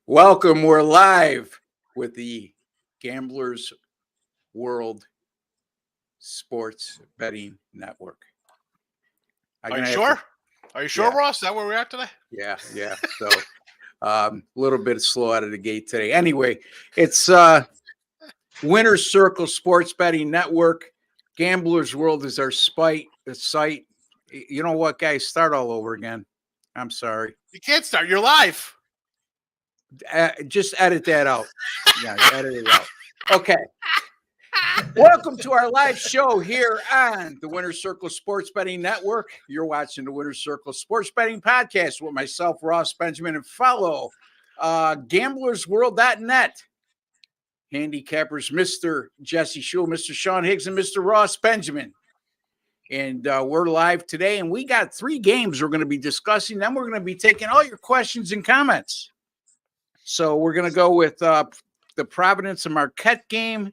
Welcome. We're live with the Gamblers World Sports Betting Network. Are you sure? Are you sure, Ross? Is that where we're at today? Yeah. So a little bit slow out of the gate today. Anyway, it's Winner's Circle Sports Betting Network. Gamblers World is our site. You know what, guys? Start all over again. I'm sorry. You can't start. You're live. Just edit that out. Yeah, edit it out. Okay. Welcome to our live show here on the Winner's Circle Sports Betting Network. You're watching the Winner's Circle Sports Betting Podcast with myself, Ross Benjamin, and follow gamblersworld.net. Handicappers, Mr. Jesse Schule, Mr. Sean Higgs, and Mr. Ross Benjamin. And we're live today, and we got 3 games we're going to be discussing. Then we're going to be taking all your questions and comments. So we're going to go with the Providence and Marquette game.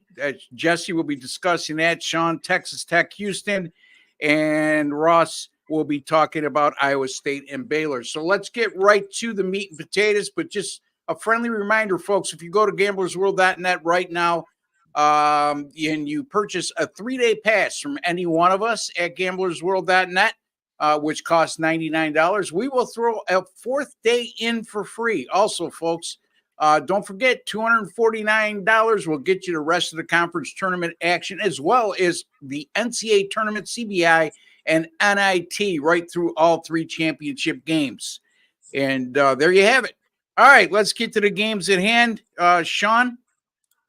Jesse will be discussing that. Sean, Texas Tech, Houston. And Ross will be talking about Iowa State and Baylor. So let's get right to the meat and potatoes. But just a friendly reminder, folks, if you go to gamblersworld.net right now and you purchase a 3-day pass from any one of us at gamblersworld.net, which costs $99, we will throw a 4th day in for free. Also, folks, don't forget, $249 will get you the rest of the conference tournament action, as well as the NCAA tournament, CBI, and NIT right through all 3 championship games. And there you have it. All right, let's get to the games at hand. Sean,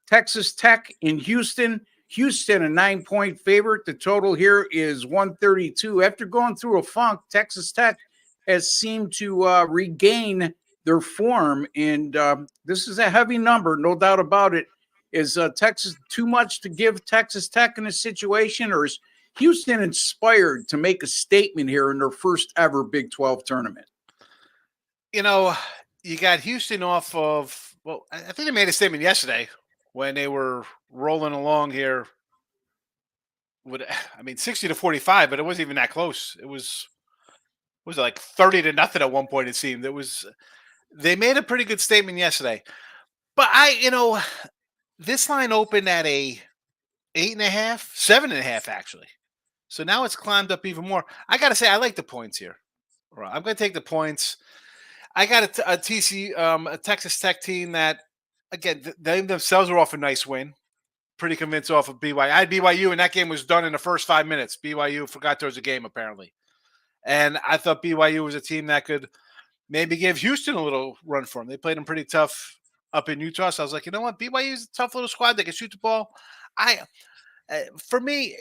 Texas Tech in Houston. Houston, a 9-point favorite. The total here is 132. After going through a funk, Texas Tech has seemed to regain their form, and this is a heavy number, no doubt about it. Is Texas too much to give Texas Tech in this situation, or is Houston inspired to make a statement here in their first ever Big 12 tournament? You know, you got Houston off of, well, I think they made a statement yesterday when they were rolling along here with, 60-45, but it wasn't even that close. It was like 30-0 at one point, it seemed. They made a pretty good statement yesterday. But this line opened at a 8.5, 7.5 actually. So now it's climbed up even more. I got to say, I like the points here. I'm going to take the points. I got a Texas Tech team that, again, they themselves are off a nice win. Pretty convinced off of BYU. I had BYU, and that game was done in the first 5 minutes. BYU forgot there was a game, apparently. And I thought BYU was a team that could maybe give Houston a little run for them. They played them pretty tough up in Utah. So I was like, you know what? BYU is a tough little squad. They can shoot the ball. For me,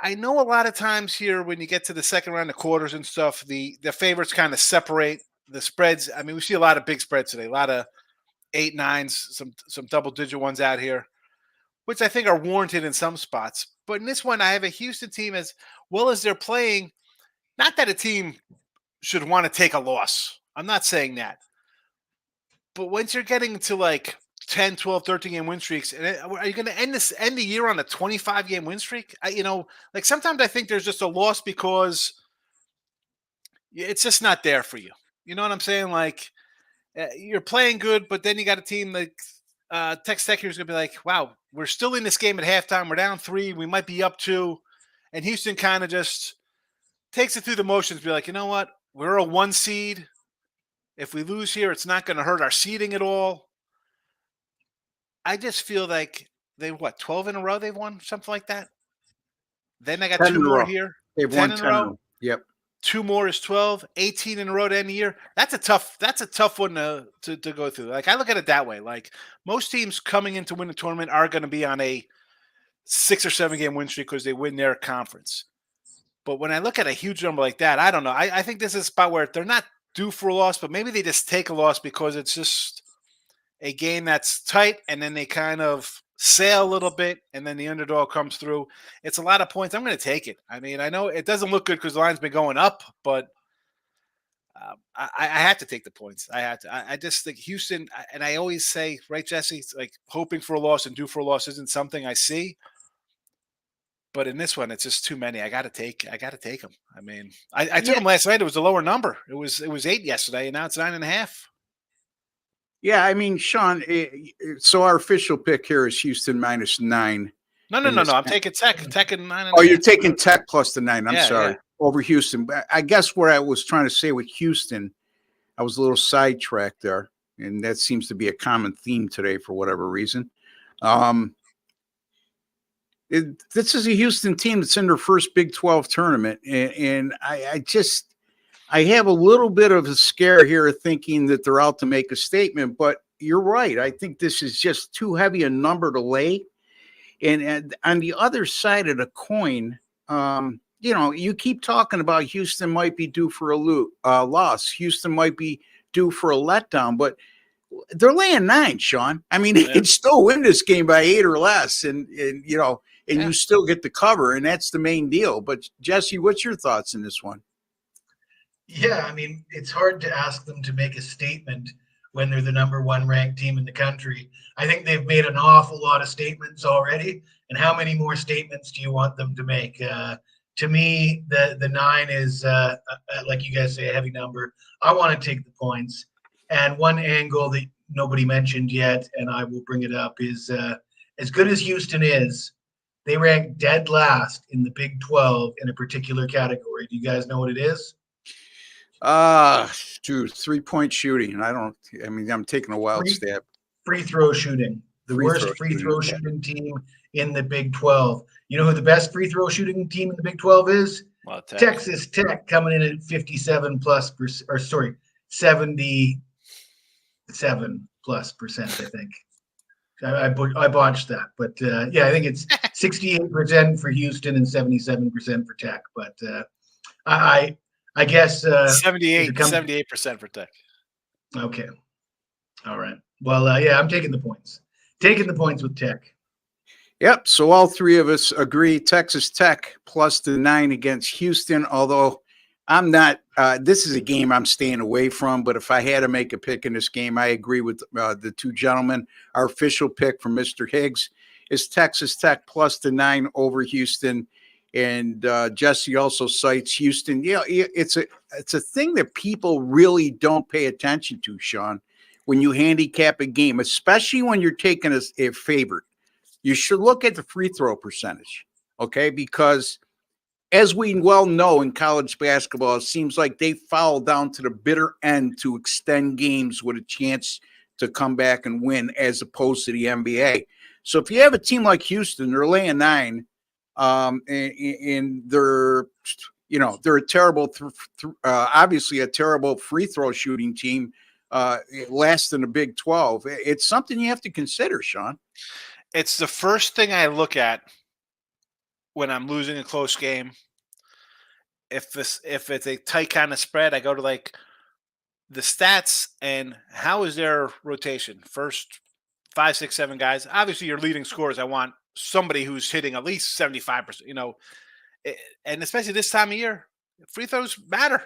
I know a lot of times here when you get to the second round of quarters and stuff, the favorites kind of separate the spreads. I mean, we see a lot of big spreads today, a lot of 8, 9s, some double-digit ones out here, which I think are warranted in some spots. But in this one, I have a Houston team as well as they're playing. Not that a team should want to take a loss. I'm not saying that. But once you're getting to like 10, 12, 13-game win streaks, are you going to end the year on a 25-game win streak? Sometimes I think there's just a loss because it's just not there for you. You know what I'm saying? Like, you're playing good, but then you got a team like Texas Tech here is going to be like, wow, we're still in this game at halftime. We're down 3. We might be up 2. And Houston kind of just takes it through the motions, be like, you know what? We're a 1 seed. If we lose here, it's not going to hurt our seeding at all. I just feel like 12 in a row they've won? Something like that? Then I got 2 more here. They've won 10 in a row. Yep. 2 more is 12, 18 in a row to end the year. That's a tough one to go through. Like, I look at it that way. Like, most teams coming in to win the tournament are going to be on a 6 or 7 game win streak because they win their conference. But when I look at a huge number like that, I don't know. I think this is a spot where they're not due for a loss, but maybe they just take a loss because it's just a game that's tight, and then they kind of sail a little bit, and then the underdog comes through. It's a lot of points. I'm going to take it. I mean, I know it doesn't look good because the line's been going up, but I have to take the points. I have to. I just think Houston, and I always say, right, Jesse, it's like hoping for a loss and due for a loss isn't something I see. But in this one, it's just too many. I got to take them. I mean, I took them last night. It was a lower number. It was 8 yesterday, and now it's 9.5. Yeah, I mean, Sean, so our official pick here is Houston -9. No. I'm taking Tech. Tech and 9.5. Oh, you're taking Tech plus the 9. I'm Yeah, sorry. yeah. Over Houston. But I guess what I was trying to say with Houston, I was a little sidetracked there. And that seems to be a common theme today for whatever reason. This is a Houston team that's in their first Big 12 tournament. And I have a little bit of a scare here thinking that they're out to make a statement, but you're right. I think this is just too heavy a number to lay. And on the other side of the coin, you keep talking about Houston might be due for a loss. Houston might be due for a letdown, but they're laying 9, Sean. I mean, they can still win this game by 8 or less, and you still get the cover, and that's the main deal. But Jesse, what's your thoughts in this one? Yeah, I mean, it's hard to ask them to make a statement when they're the number 1 ranked team in the country. I think they've made an awful lot of statements already. And how many more statements do you want them to make? To me, the 9 is, like you guys say, a heavy number. I want to take the points. And one angle that nobody mentioned yet, and I will bring it up, is as good as Houston is, they rank dead last in the Big 12 in a particular category. Do you guys know what it is? Dude, 3-point shooting. I'm taking a wild stab. Free throw shooting. The worst free throw shooting team in the Big 12. You know who the best free throw shooting team in the Big 12 is? Well, Texas Tech, coming in at 77+%, I think. I botched that, but I think it's 68% for Houston and 77% for Tech. But I guess 78% for Tech. Okay. All right. Well, I'm taking the points. Taking the points with Tech. Yep. So all three of us agree Texas Tech plus the 9 against Houston, although I'm not this is a game I'm staying away from, but if I had to make a pick in this game, I agree with the two gentlemen. Our official pick from Mr. Higgs is Texas Tech plus the 9 over Houston. And Jesse also cites Houston. It's a thing that people really don't pay attention to, Sean, when you handicap a game, especially when you're taking a favorite. You should look at the free throw percentage, okay? Because as we well know in college basketball, it seems like they foul down to the bitter end to extend games with a chance to come back and win as opposed to the NBA. So if you have a team like Houston, they're laying 9, and they're a terrible, obviously a terrible free throw shooting team, last in the Big 12. It's something you have to consider, Sean. It's the first thing I look at when I'm losing a close game. If it's a tight kind of spread, I go to like the stats and how is their rotation? First 5, 6, 7 guys. Obviously, your leading scorers. I want somebody who's hitting at least 75%. And especially this time of year, free throws matter.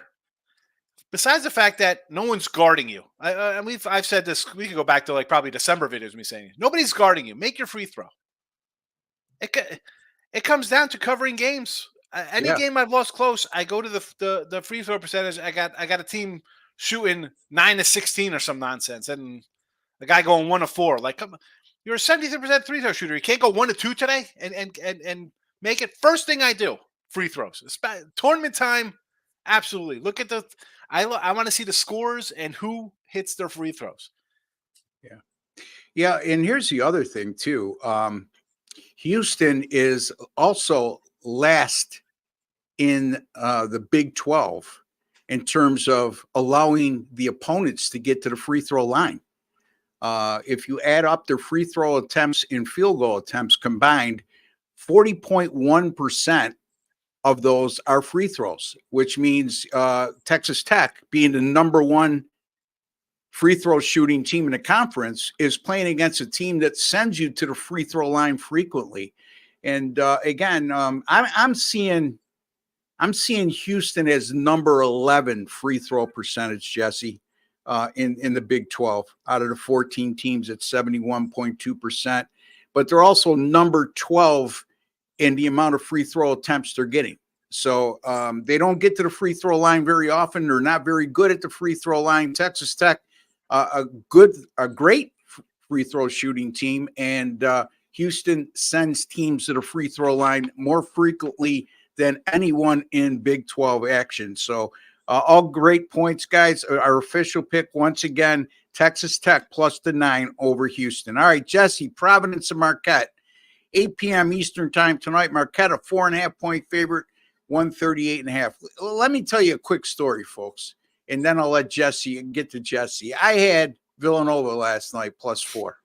Besides the fact that no one's guarding you, I've said this. We could go back to like probably December videos. Me saying nobody's guarding you. Make your free throw. It comes down to covering games. Any game I've lost close, I go to the free throw percentage. I got a team shooting 9 of 16 or some nonsense, and the guy going 1 of 4. Like, you're a 73% free throw shooter. You can't go 1 of 2 today and make it. First thing I do, free throws. Tournament time, absolutely. Look at I want to see the scores and who hits their free throws. Yeah, and here's the other thing too. Houston is also last in the Big 12 in terms of allowing the opponents to get to the free throw line. If you add up their free throw attempts and field goal attempts combined, 40.1% of those are free throws, which means Texas Tech, being the number 1 free throw shooting team in the conference, is playing against a team that sends you to the free throw line frequently. And again, I'm seeing Houston as number 11 free throw percentage, Jesse, in the Big 12 out of the 14 teams at 71.2%. But they're also number 12 in the amount of free throw attempts they're getting. So they don't get to the free throw line very often. They're not very good at the free throw line. Texas Tech a great free throw shooting team, and Houston sends teams to the free throw line more frequently than anyone in Big 12 action. So all great points, guys. Our official pick once again, Texas Tech plus the 9 over Houston. All right, Jesse, Providence and Marquette, 8 p.m. Eastern time tonight. Marquette, a 4.5-point favorite, 138.5. Let me tell you a quick story, folks, and then I'll let Jesse get to Jesse. I had Villanova last night plus 4.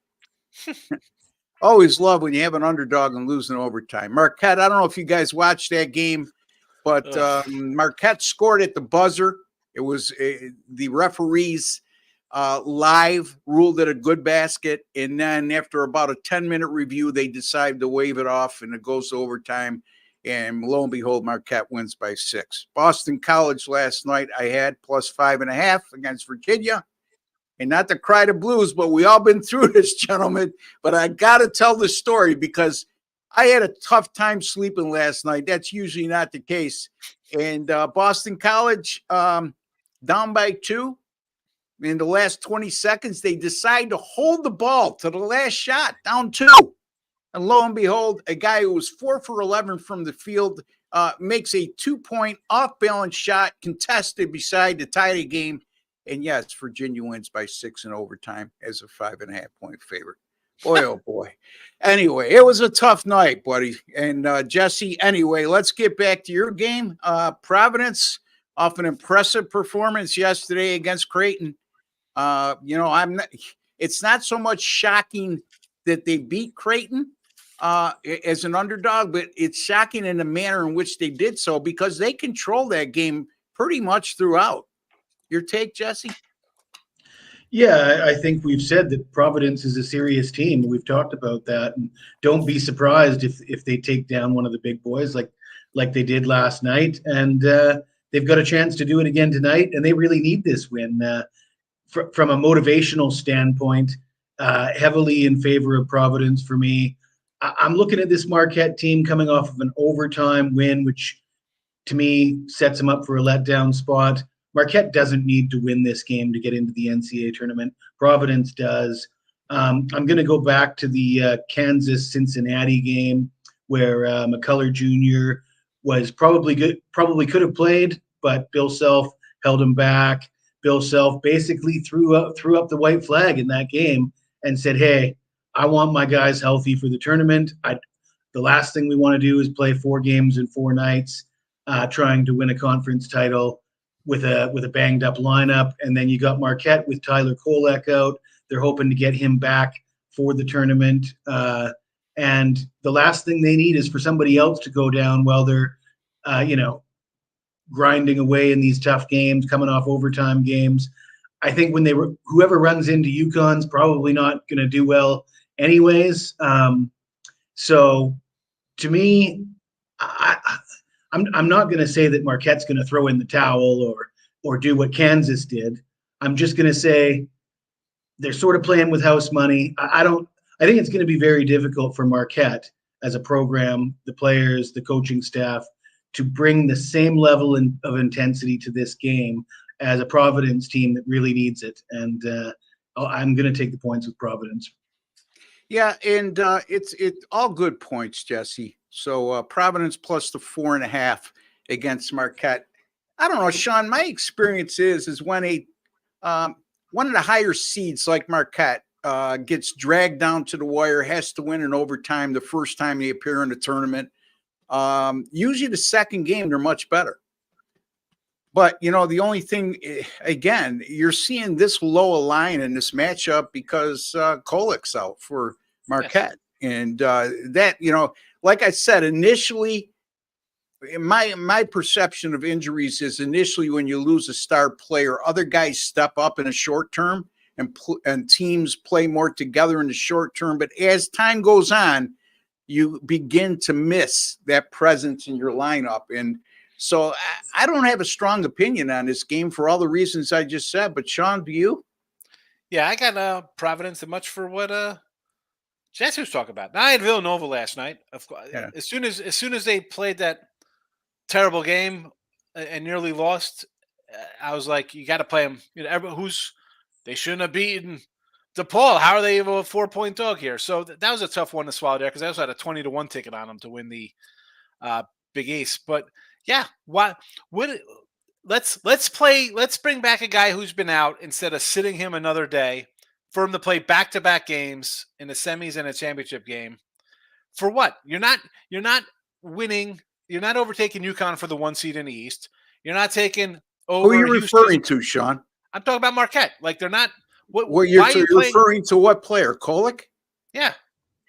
Always love when you have an underdog and lose in overtime. Marquette, I don't know if you guys watched that game, but Marquette scored at the buzzer. It was the referees live ruled it a good basket, and then after about a 10-minute review, they decided to wave it off, and it goes to overtime, and lo and behold, Marquette wins by 6. Boston College last night, I had plus 5.5 against Virginia. And not to cry the blues, but we all been through this, gentlemen. But I got to tell the story because I had a tough time sleeping last night. That's usually not the case. And Boston College, down by 2. In the last 20 seconds, they decide to hold the ball to the last shot, down 2. And lo and behold, a guy who was 4 for 11 from the field makes a 2-point off-balance shot contested beside the tie the game. And yes, Virginia wins by 6 in overtime as a 5.5-point favorite. Boy, oh boy. Anyway, it was a tough night, buddy. And Jesse, anyway, let's get back to your game. Providence, off an impressive performance yesterday against Creighton. It's not so much shocking that they beat Creighton as an underdog, but it's shocking in the manner in which they did so because they controlled that game pretty much throughout. Your take, Jesse? Yeah, I think we've said that Providence is a serious team. We've talked about that, and don't be surprised if they take down one of the big boys like they did last night. And they've got a chance to do it again tonight, and they really need this win. From a motivational standpoint, heavily in favor of Providence for me. I'm looking at this Marquette team coming off of an overtime win, which to me sets them up for a letdown spot. Marquette doesn't need to win this game to get into the NCAA tournament. Providence does. I'm going to go back to the Kansas-Cincinnati game where McCullough Jr. was probably could have played, but Bill Self held him back. Bill Self basically threw up the white flag in that game and said, "Hey, I want my guys healthy for the tournament. The last thing we want to do is play 4 games in 4 nights, trying to win a conference title with a banged up lineup." And then you got Marquette with Tyler Kolek out. They're hoping to get him back for the tournament. And the last thing they need is for somebody else to go down while they're, grinding away in these tough games, coming off overtime games. I think when whoever runs into UConn's probably not going to do well anyways. So to me, I'm not going to say that Marquette's going to throw in the towel or do what Kansas did. I'm just going to say they're sort of playing with house money. I think it's going to be very difficult for Marquette as a program, the players, the coaching staff, to bring the same level of intensity to this game as a Providence team that really needs it. And I'm going to take the points with Providence. Yeah, and it's all good points, Jesse. So Providence plus the 4.5 against Marquette. I don't know, Sean. My experience is when one of the higher seeds like Marquette gets dragged down to the wire, has to win in overtime the first time they appear in the tournament. Usually the second game they're much better. But, the only thing, again, you're seeing this low a line in this matchup because Kolek's out for Marquette. Yes. And that, like I said, initially, my perception of injuries is initially when you lose a star player, other guys step up in the short term and teams play more together in the short term. But as time goes on, you begin to miss that presence in your lineup. And so I don't have a strong opinion on this game for all the reasons I just said. But Sean, do you? Yeah, I got Providence and much for what Jesse was talking about. Now, I had Villanova last night. Of course, yeah. As soon as they played that terrible game and nearly lost, I was like, you got to play them. they shouldn't have beaten DePaul. How are they even a 4-point dog here? So that was a tough one to swallow there because I also had a 20-1 ticket on them to win the Big East. But yeah, let's bring back a guy who's been out instead of sitting him another day for him to play back-to-back games in the semis and a championship game. For what? You're not winning. You're not overtaking UConn for the 1 seed in the East. You're not taking over. Who are you referring to, Sean? I'm talking about Marquette. Like they're not. Well, you're referring to what player? Kolick? Yeah.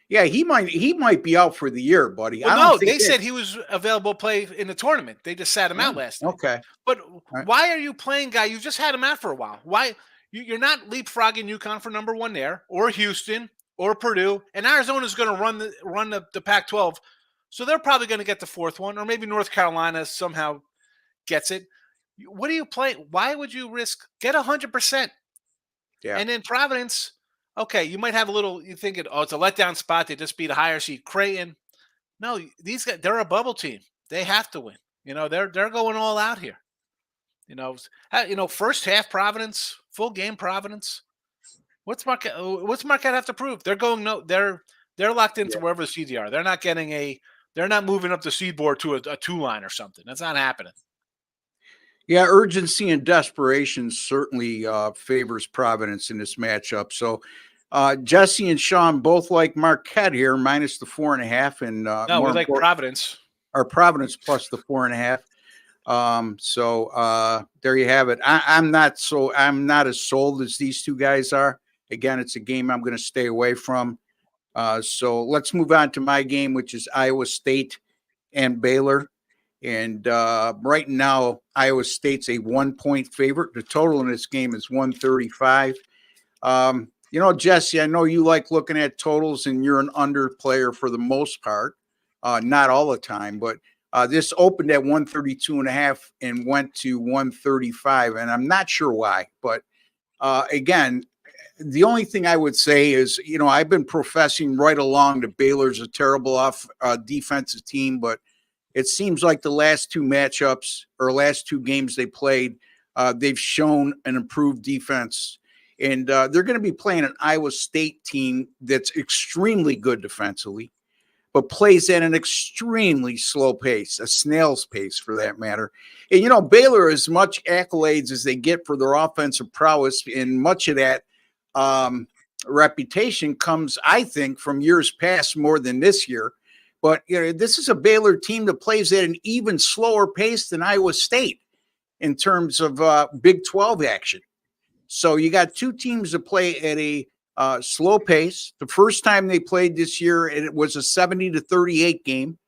Yeah, he might be out for the year, buddy. Well, no, they said he was available to play in the tournament. They just sat him out last night. Okay. But why are you playing guy? You just had him out for a while. Why? You're not leapfrogging UConn for number 1 there, or Houston, or Purdue, and Arizona's going to run the Pac-12. So they're probably going to get the 4th one, or maybe North Carolina somehow gets it. What are you playing? Why would you risk? Get 100%. Yeah. And then Providence, okay, you might have a little, you thinking, oh, it's a letdown spot. They just beat a higher seed Creighton. No, these guys, they're a bubble team. They have to win. They're going all out here. First half Providence, full game Providence. What's Marquette have to prove? They're locked into wherever the seeds are. They're not moving up the seed board to a 2-line or something. That's not happening. Yeah, urgency and desperation certainly favors Providence in this matchup. So Jesse and Sean both like Marquette here, minus the 4.5. And no, we like Providence. Or Providence plus the 4.5. So there you have it. I'm not as sold as these two guys are. Again, it's a game I'm going to stay away from. So let's move on to my game, which is Iowa State and Baylor. And right now, Iowa State's a 1-point favorite. The total in this game is 135. Jesse, I know you like looking at totals, and you're an under player for the most part. Not all the time, but this opened at 132.5 and went to 135, and I'm not sure why. But again, the only thing I would say is, I've been professing right along that Baylor's a terrible defensive team, but it seems like the last 2 matchups or last 2 games they played, they've shown an improved defense. And they're going to be playing an Iowa State team that's extremely good defensively, but plays at an extremely slow pace, a snail's pace for that matter. And, Baylor, as much accolades as they get for their offensive prowess, and much of that reputation comes, I think, from years past more than this year. But this is a Baylor team that plays at an even slower pace than Iowa State in terms of Big 12 action. So you got 2 teams that play at a slow pace. The first time they played this year, it was a 70-38 game.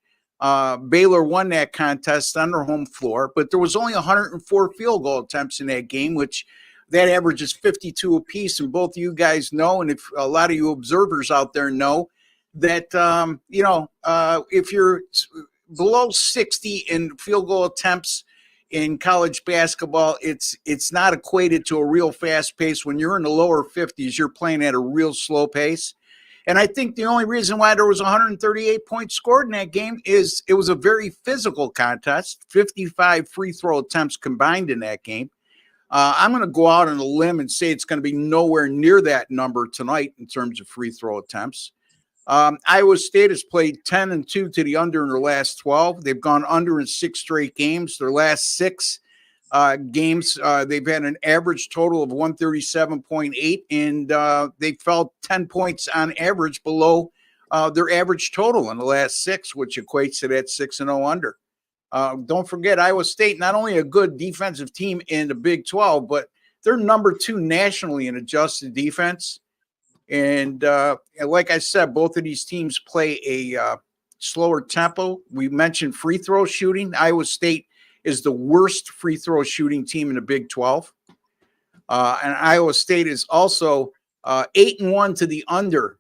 Baylor won that contest on their home floor, but there was only 104 field goal attempts in that game, which that averages 52 apiece. And both of you guys know, and if a lot of you observers out there know, that, if you're below 60 in field goal attempts in college basketball, it's not equated to a real fast pace. When you're in the lower 50s, you're playing at a real slow pace. And I think the only reason why there was 138 points scored in that game is it was a very physical contest, 55 free throw attempts combined in that game. I'm going to go out on a limb and say it's going to be nowhere near that number tonight in terms of free throw attempts. Iowa State has played 10-2 to the under in their last 12. They've gone under in 6 straight games. Their last 6 games, they've had an average total of 137.8, and they fell 10 points on average below their average total in the last 6, which equates to that 6-0 under. Don't forget, Iowa State, not only a good defensive team in the Big 12, but they're number 2 nationally in adjusted defense. And like I said, both of these teams play a slower tempo. We mentioned free throw shooting. Iowa State is the worst free throw shooting team in the Big 12. And Iowa State is also 8-1 to the under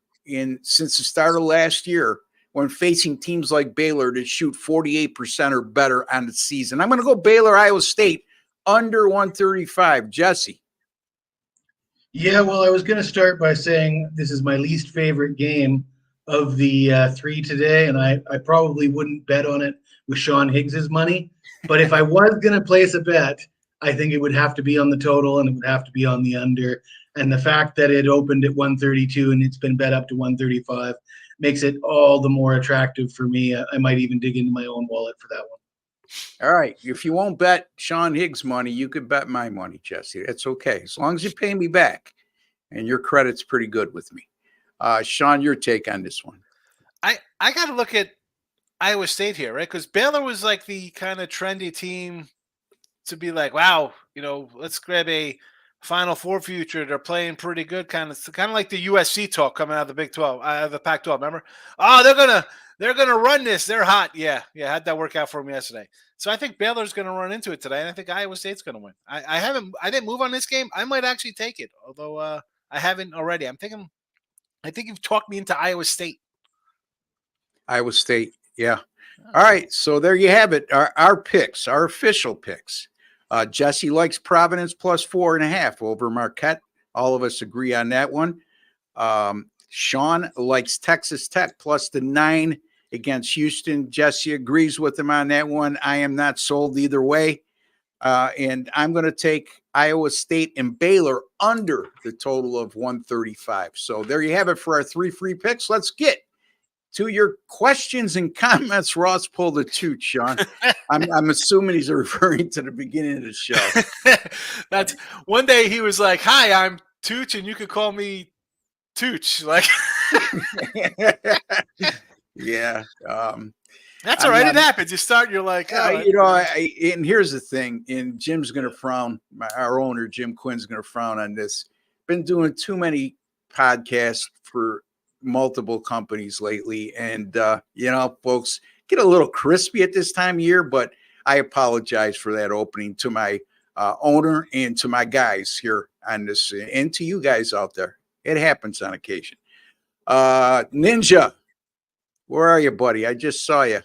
since the start of last year when facing teams like Baylor that shoot 48% or better on the season. I'm going to go Baylor, Iowa State, under 135. Jesse. Yeah, well, I was going to start by saying this is my least favorite game of the 3 today, and I probably wouldn't bet on it with Sean Higgs's money. But if I was going to place a bet, I think it would have to be on the total, and it would have to be on the under. And the fact that it opened at 132 and it's been bet up to 135 makes it all the more attractive for me. I might even dig into my own wallet for that one. All right. If you won't bet Sean Higgs money, you could bet my money, Jesse. That's okay. As long as you pay me back and your credit's pretty good with me. Sean, your take on this one. I got to look at Iowa State here, right? Because Baylor was like the kind of trendy team to be like, wow, let's grab a Final Four future. They're playing pretty good, kind of like the USC talk coming out of the Big 12, the Pac-12. Remember? Oh, they're gonna run this. They're hot. Yeah. How'd that work out for them yesterday? So I think Baylor's gonna run into it today, and I think Iowa State's gonna win. I didn't move on this game. I might actually take it, although I haven't already. I think you've talked me into Iowa State. Iowa State, yeah. All right, so there you have it. Our picks, our official picks. Jesse likes Providence plus 4.5 over Marquette. All of us agree on that one. Sean likes Texas Tech plus the 9 against Houston. Jesse agrees with him on that one. I am not sold either way. And I'm going to take Iowa State and Baylor under the total of 135. So there you have it for our 3 free picks. Let's get to your questions and comments. Ross pulled a toot, Sean. I'm assuming he's referring to the beginning of the show. That's one day he was like, "Hi, I'm Tooch, and you could call me Tooch." Like, yeah. That's all right. It happens. You start, you're like, oh, and here's the thing. And Jim's going to frown. Our owner, Jim Quinn's going to frown on this. Been doing too many podcasts for multiple companies lately, and folks get a little crispy at this time of year, but I apologize for that opening to my owner and to my guys here on this, and to you guys out there. It happens on occasion. Ninja, where are you, buddy? I just saw you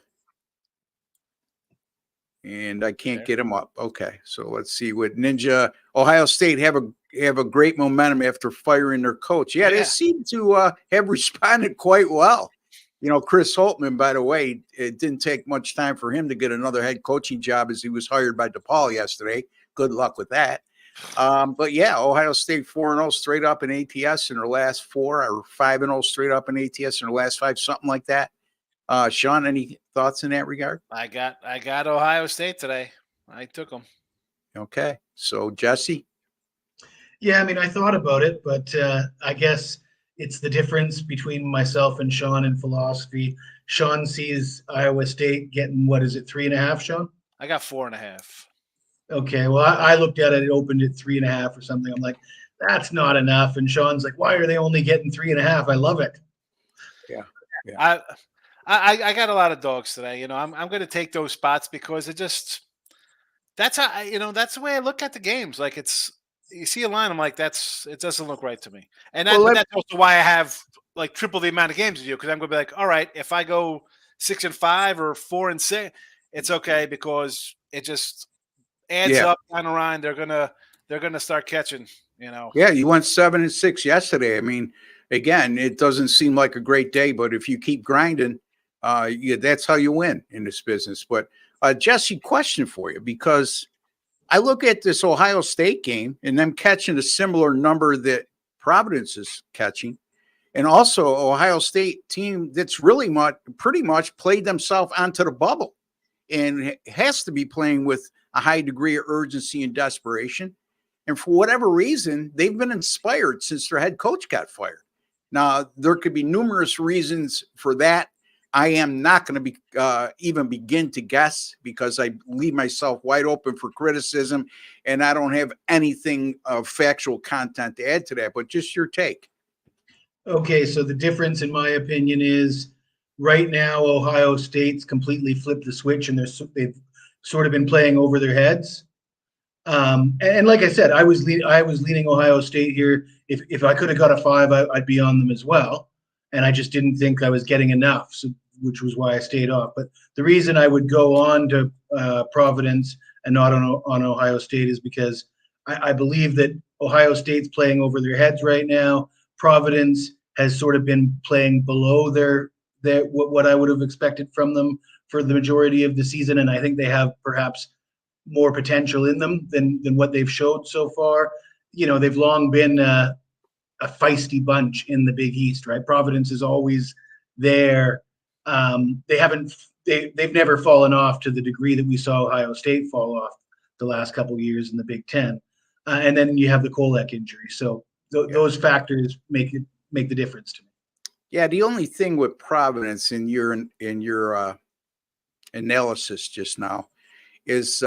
and I can't get him up. Okay, so let's see what Ninja. Ohio State have a great momentum after firing their coach. Yeah, they seem to have responded quite well. Chris Holtman, by the way, it didn't take much time for him to get another head coaching job as he was hired by DePaul yesterday. Good luck with that. But yeah, Ohio State 4-0 straight up in ATS in their last 4, or 5-0 straight up in ATS in their last 5, something like that. Sean, any thoughts in that regard? I got Ohio State today. I took them. Okay. So Jesse? Yeah, I mean, I thought about it, but I guess it's the difference between myself and Sean in philosophy. Sean sees Iowa State getting, 3.5, Sean? I got 4.5. Okay, well, I looked at it. It opened at 3.5 or something. I'm like, that's not enough. And Sean's like, why are they only getting 3.5? I love it. Yeah. I got a lot of dogs today. I'm going to take those spots because that's how that's the way I look at the games. Like, you see a line, I'm like, it doesn't look right to me. And that's also why I have like triple the amount of games as you, because I'm going to be like, all right, if I go 6-5 or 4-6, it's okay, because it just adds up down the line. They're gonna start catching. Yeah, you went 7-6 yesterday. I mean, again, it doesn't seem like a great day, but if you keep grinding, that's how you win in this business. But Jesse, question for you, because I look at this Ohio State game and them catching a similar number that Providence is catching, and also Ohio State team that's really pretty much played themselves onto the bubble and has to be playing with a high degree of urgency and desperation. And for whatever reason, they've been inspired since their head coach got fired. Now, there could be numerous reasons for that. I am not going to be even begin to guess, because I leave myself wide open for criticism, and I don't have anything of factual content to add to that. But just your take. Okay, so the difference, in my opinion, is right now Ohio State's completely flipped the switch, and they've sort of been playing over their heads. And like I said, I was leaning Ohio State here. If I could have got a 5, I'd be on them as well. And I just didn't think I was getting enough, which was why I stayed off. But the reason I would go on to Providence and not on Ohio State is because I believe that Ohio State's playing over their heads right now. Providence has sort of been playing below their what I would have expected from them for the majority of the season, and I think they have perhaps more potential in them than what they've showed so far. they've long been a feisty bunch in the Big East, right? Providence is always there. They've never fallen off to the degree that we saw Ohio State fall off the last couple of years in the Big Ten. And then you have the Kolek injury. So those factors make the difference to me. Yeah, the only thing with Providence in your analysis just now is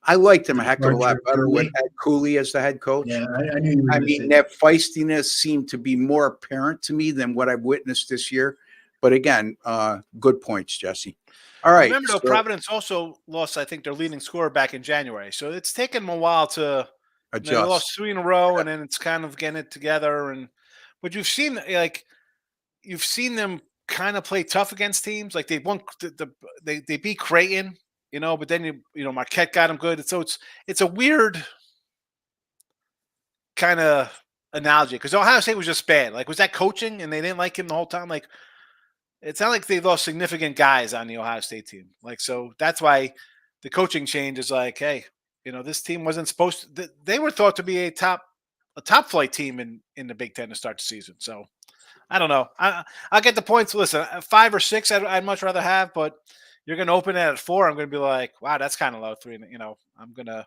I liked him a heck of a lot better with Ed Cooley as the head coach. Yeah, I knew you were going to say that feistiness seemed to be more apparent to me than what I've witnessed this year. But again, good points, Jesse. All right. Remember, though, Providence also lost, I think, their leading scorer back in January. So it's taken them a while to adjust. They lost 3 in a row, and then it's kind of getting it together. But you've seen them kind of play tough against teams. Like they won, they beat Creighton, but then Marquette got them good. So it's a weird kind of analogy because Ohio State was just bad. Like, was that coaching and they didn't like him the whole time? Like, it's not like they lost significant guys on the Ohio State team. Like, so that's why the coaching change is like, hey, this team wasn't supposed to. They were thought to be a top flight team in the Big Ten to start the season. So I don't know. I'll get the points. Listen, 5 or 6, I'd much rather have, but you're going to open it at 4. I'm going to be like, wow, that's kind of low. 3, I'm going to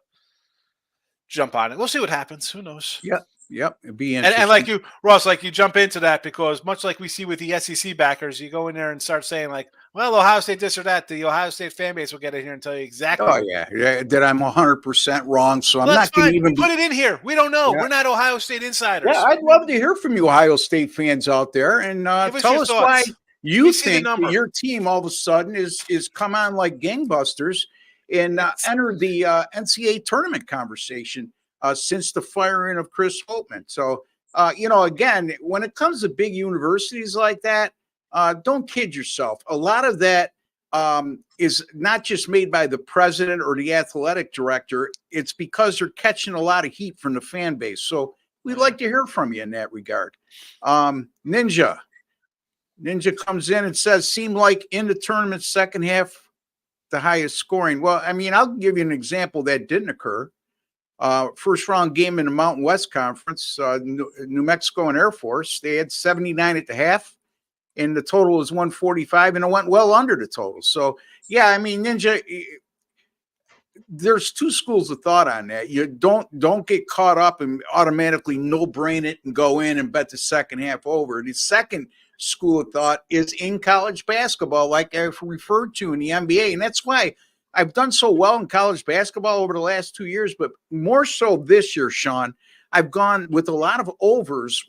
jump on it. We'll see what happens. Who knows? Yep. It'd be interesting. And like you, Ross, like you jump into that because much like we see with the SEC backers, you go in there and start saying like, well, Ohio State this or that. The Ohio State fan base will get in here and tell you exactly. Oh, yeah. That I'm 100% wrong. So I'm not going to even put it in here. We don't know. Yeah. We're not Ohio State insiders. Yeah, I'd love to hear from you Ohio State fans out there and tell us why you think that your team all of a sudden is come on like gangbusters and enter the NCAA tournament conversation. Since the firing of Chris Holtman. So, again, when it comes to big universities like that, don't kid yourself. A lot of that is not just made by the president or the athletic director. It's because they're catching a lot of heat from the fan base. So we'd like to hear from you in that regard. Ninja comes in and says, seemed like in the tournament second half, the highest scoring. Well, I mean, I'll give you an example that didn't occur. First round game in the Mountain West Conference, New Mexico and Air Force, they had 79 at the half, and the total was 145, and it went well under the total. So, yeah, I mean, Ninja, there's 2 schools of thought on that. You don't get caught up and automatically no-brain it and go in and bet the second half over. The second school of thought is in college basketball, like I've referred to in the NBA, and that's why I've done so well in college basketball over the last 2 years, but more so this year, Sean, I've gone with a lot of overs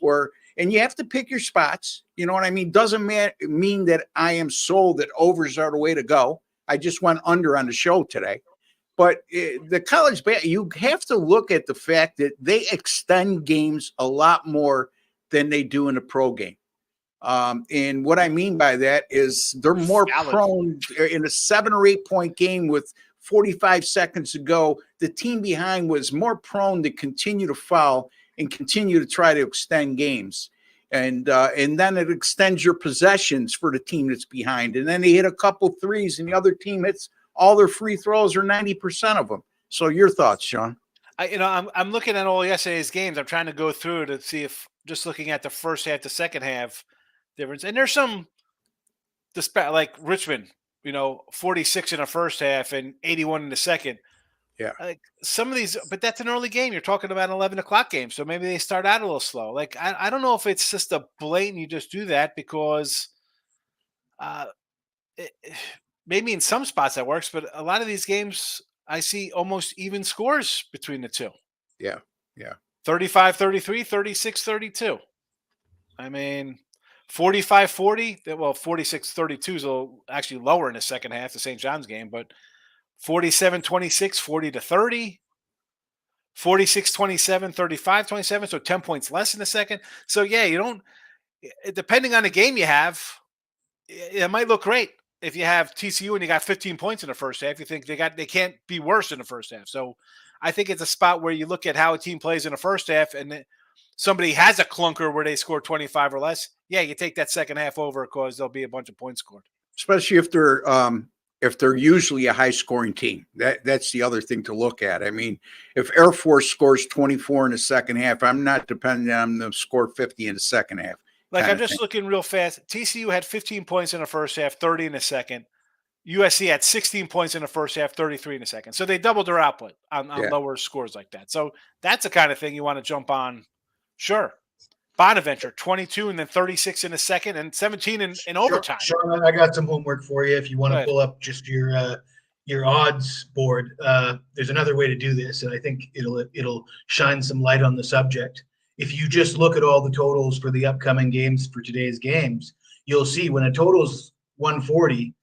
and you have to pick your spots. You know what I mean? Doesn't mean that I am sold that overs are the way to go. I just went under on the show today. But the college you have to look at the fact that they extend games a lot more than they do in a pro game. And what I mean by that is they're more prone in a 7 or 8 point game with 45 seconds to go. The team behind was more prone to continue to foul and continue to try to extend games. And then it extends your possessions for the team that's behind. And then they hit a couple threes and the other team hits all their free throws or 90% of them. So your thoughts, Sean? I'm looking at all yesterday's games. I'm trying to go through to see if just looking at the first half, the second half, difference. And there's some like Richmond, 46 in the first half and 81 in the second. Yeah. Like some of these, but that's an early game. You're talking about an 11 o'clock game. So maybe they start out a little slow. Like, I don't know if it's just a blatant, you just do that because maybe in some spots that works, but a lot of these games I see almost even scores between the two. Yeah. Yeah. 35-33, 36-32. I mean, 45-40, well, 46-32 is actually lower in the second half, the St. John's game, but 47-26, 40-30, 46-27, 35-27, so 10 points less in the second. So, yeah, depending on the game you have, it might look great. If you have TCU and you got 15 points in the first half, you think they can't be worse in the first half. So I think it's a spot where you look at how a team plays in the first half and somebody has a clunker where they score 25 or less. Yeah, you take that second half over because there'll be a bunch of points scored. Especially if they're if they're usually a high-scoring team. That's the other thing to look at. I mean, if Air Force scores 24 in the second half, I'm not dependent on them to score 50 in the second half. Like, I'm just looking real fast. TCU had 15 points in the first half, 30 in the second. USC had 16 points in the first half, 33 in the second. So they doubled their output on lower scores like that. So that's the kind of thing you want to jump on. Sure. Bonaventure, 22 and then 36 in the second and 17 in overtime. Sean, I got some homework for you if you want to pull up just your odds board. There's another way to do this, and I think it'll shine some light on the subject. If you just look at all the totals for the upcoming games for today's games, you'll see when a total's 140,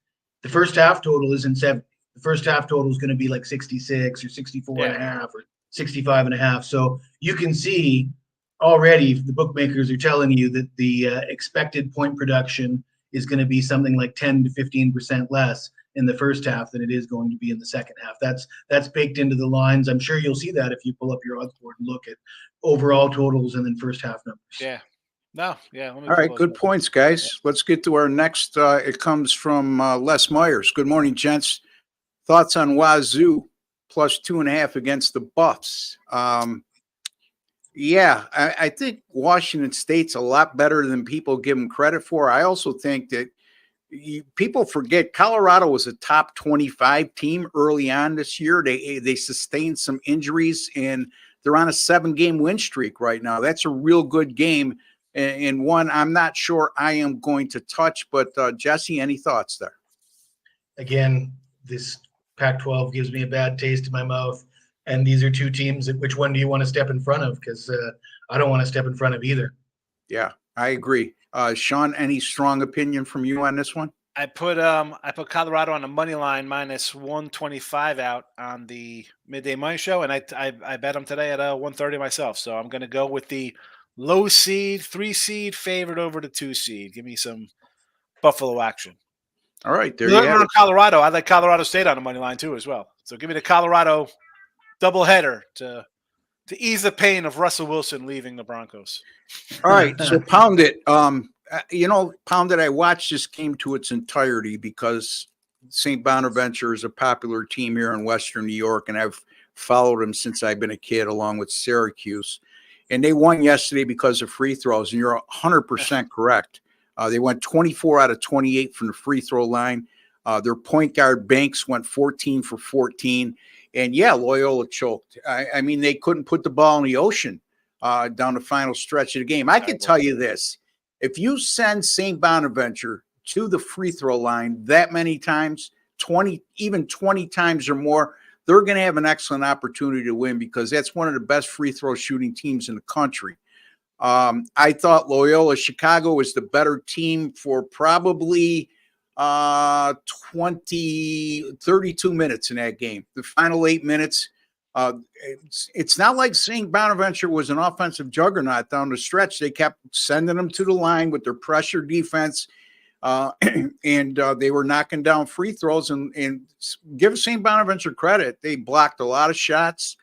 the first half total isn't 70. The first half total is going to be like 66 or 64 and a half or 65 and a half. So you can see already the bookmakers are telling you that the expected point production is going to be something like 10 to 15% less in the first half than it is going to be in the second half. That's baked into the lines. I'm sure you'll see that if you pull up your odds board and look at overall totals and then first half numbers. Yeah. No, yeah. All right, good points, guys. Yeah. Let's get to our next. It comes from Les Myers. Good morning, gents. Thoughts on Wazoo plus 2.5 against the Buffs? Yeah, I think Washington State's a lot better than people give them credit for. I also think that people forget Colorado was a top 25 team early on this year. They sustained some injuries, and they're on a 7-game win streak right now. That's a real good game. And one I'm not sure I am going to touch, but Jesse, any thoughts there? Again, this Pac-12 gives me a bad taste in my mouth, and these are two teams. Which one do you want to step in front of? Because I don't want to step in front of either. Yeah, I agree. Sean, any strong opinion from you on this one? I put Colorado on the money line minus 125 out on the midday money show, and I bet them today at 130 myself. So I'm going to go with the low seed, 3 seed favored over the 2 seed. Give me some Buffalo action. All right, there you have it. Colorado. I like Colorado State on the money line too as well. So give me the Colorado doubleheader to ease the pain of Russell Wilson leaving the Broncos. All right, so Pound It. Pound It, I watched this game to its entirety because St. Bonaventure is a popular team here in Western New York, and I've followed them since I've been a kid along with Syracuse. And they won yesterday because of free throws, and you're 100% correct. They went 24 out of 28 from the free throw line. Their point guard, Banks, went 14 for 14. And, yeah, Loyola choked. I mean, they couldn't put the ball in the ocean down the final stretch of the game. I can tell you this. If you send St. Bonaventure to the free throw line that many times, 20 times or more, they're going to have an excellent opportunity to win because that's one of the best free throw shooting teams in the country. I thought Loyola Chicago was the better team for probably 32 minutes in that game. The final 8 minutes, it's not like St. Bonaventure was an offensive juggernaut down the stretch. They kept sending them to the line with their pressure defense, and they were knocking down free throws. And give St. Bonaventure credit. They blocked a lot of shots,